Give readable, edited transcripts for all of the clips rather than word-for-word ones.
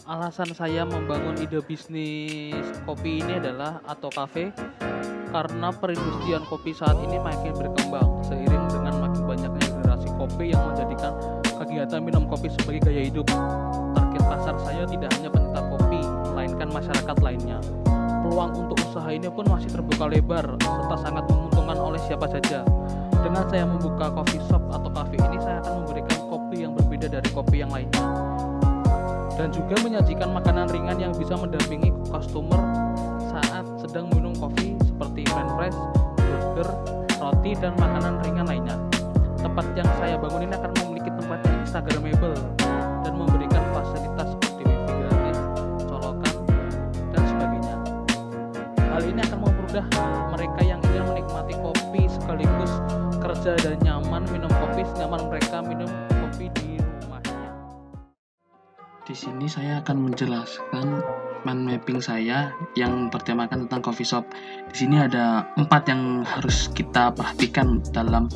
Alasan saya membangun ide bisnis kopi ini adalah atau kafe karena perindustrian kopi saat ini makin berkembang seiring dengan makin banyaknya generasi kopi yang menjadikan kegiatan minum kopi sebagai gaya hidup. Target pasar saya tidak hanya pencinta kopi, melainkan masyarakat lainnya. Peluang untuk usaha ini pun masih terbuka lebar serta sangat menguntungkan oleh siapa saja. Dengan saya membuka coffee shop atau cafe ini, saya akan memberikan kopi yang berbeda dari kopi yang lainnya dan juga menyajikan makanan ringan yang bisa mendampingi customer saat sedang minum kopi seperti french fries, burger, roti, dan makanan ringan lainnya. Tempat yang saya bangun ini akan memiliki tempat yang instagramable dan memberikan fasilitas seperti wifi gratis, colokan, dan sebagainya. Hal ini akan mempermudah mereka yang ingin menikmati kopi sekaligus kerja dan nyaman minum kopi senyaman mereka minum kopi di rumahnya. Di sini saya akan menjelaskan mind mapping saya yang bertemakan tentang coffee shop. Di sini ada 4 yang harus kita perhatikan dalam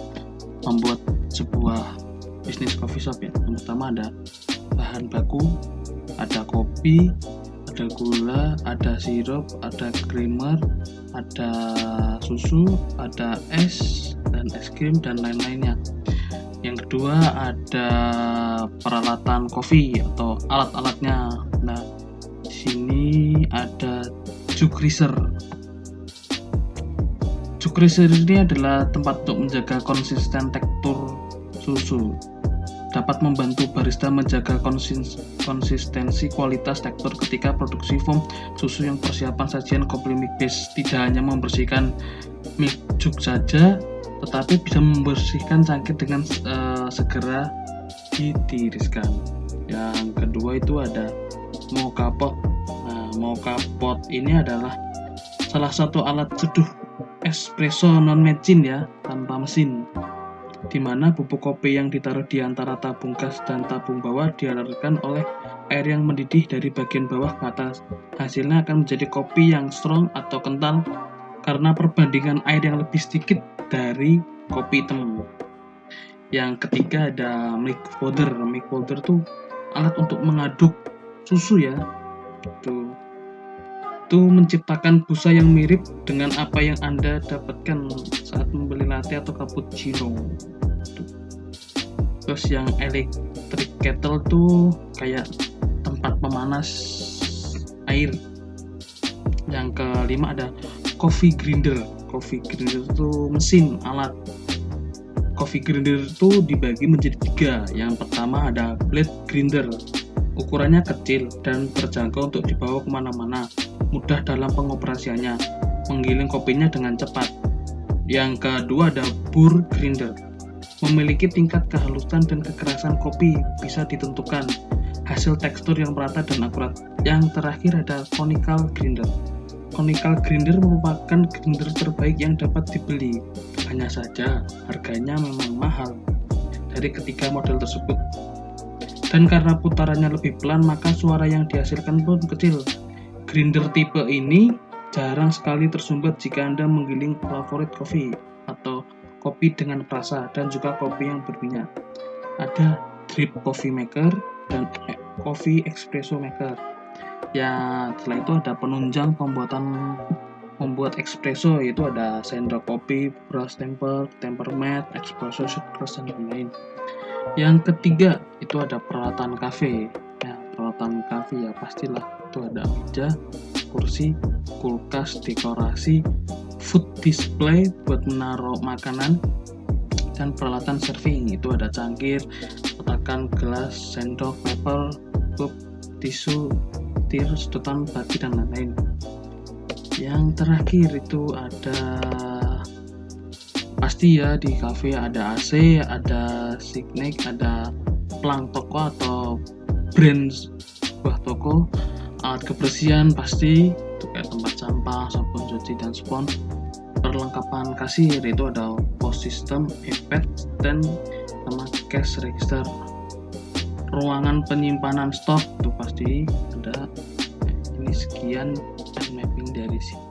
membuat sebuah bisnis coffee shop ya. Yang pertama ada bahan baku, ada kopi, ada gula, ada sirup, ada creamer, ada susu, ada es dan es krim dan lain-lainnya. Yang kedua ada peralatan kopi atau alat-alatnya. Nah, di sini ada jug riser. Jug riser ini adalah tempat untuk menjaga konsisten tekstur susu. Dapat membantu barista menjaga konsistensi kualitas tekstur ketika produksi foam susu yang persiapan sajian kopi milk base. Tidak hanya membersihkan milk jug saja, tetapi bisa membersihkan cangkir dengan segera ditiriskan. Yang kedua itu ada mocha pot. Nah, mocha pot ini adalah salah satu alat seduh espresso non machine ya, tanpa mesin, di mana bubuk kopi yang ditaruh di antara tabung gas dan tabung bawah dialirkan oleh air yang mendidih dari bagian bawah ke atas. Hasilnya akan menjadi kopi yang strong atau kental karena perbandingan air yang lebih sedikit dari kopi hitam. Yang ketiga ada milk powder. Milk powder tuh alat untuk mengaduk susu ya. Itu menciptakan busa yang mirip dengan apa yang Anda dapatkan saat membeli latte atau cappuccino. Terus yang electric kettle tuh kayak tempat pemanas air. Yang kelima ada coffee grinder. Coffee grinder itu mesin alat. Coffee grinder itu dibagi menjadi 3. Yang pertama ada blade grinder. Ukurannya kecil dan terjangkau untuk dibawa kemana-mana. Mudah dalam pengoperasiannya, menggiling kopinya dengan cepat. Yang kedua ada burr grinder. Memiliki tingkat kehalusan dan kekerasan kopi bisa ditentukan. Hasil tekstur yang merata dan akurat. Yang terakhir ada conical grinder. Conical grinder merupakan grinder terbaik yang dapat dibeli. Hanya saja harganya memang mahal dari ketiga model tersebut. Dan karena putarannya lebih pelan, maka suara yang dihasilkan pun kecil. Grinder tipe ini jarang sekali tersumbat jika Anda menggiling favorit kopi atau kopi dengan perasa dan juga kopi yang berminyak. Ada drip coffee maker dan coffee espresso maker. Ya, setelah itu ada penunjang membuat espresso, yaitu ada sendok kopi, brush temper, mat, espresso shot glass dan lain-lain. Yang ketiga itu ada peralatan cafe. Ya, peralatan cafe ya pastilah itu ada meja, kursi, kulkas, dekorasi, food display buat menaruh makanan, dan peralatan serving itu ada cangkir, kotakan, gelas, sendok, paper, cup, tisu, tir, sedotan, bagi dan lain-lain. Yang terakhir itu ada pasti ya di cafe ada AC, ada signet, ada pelang toko atau brand sebuah toko, alat kebersihan pasti itu kayak tempat sampah, sabun cuci dan spons. Perlengkapan kasir itu ada POS system, iPad, dan sama cash register. Ruangan penyimpanan stok itu pasti ada. Ini sekian mapping dari sini.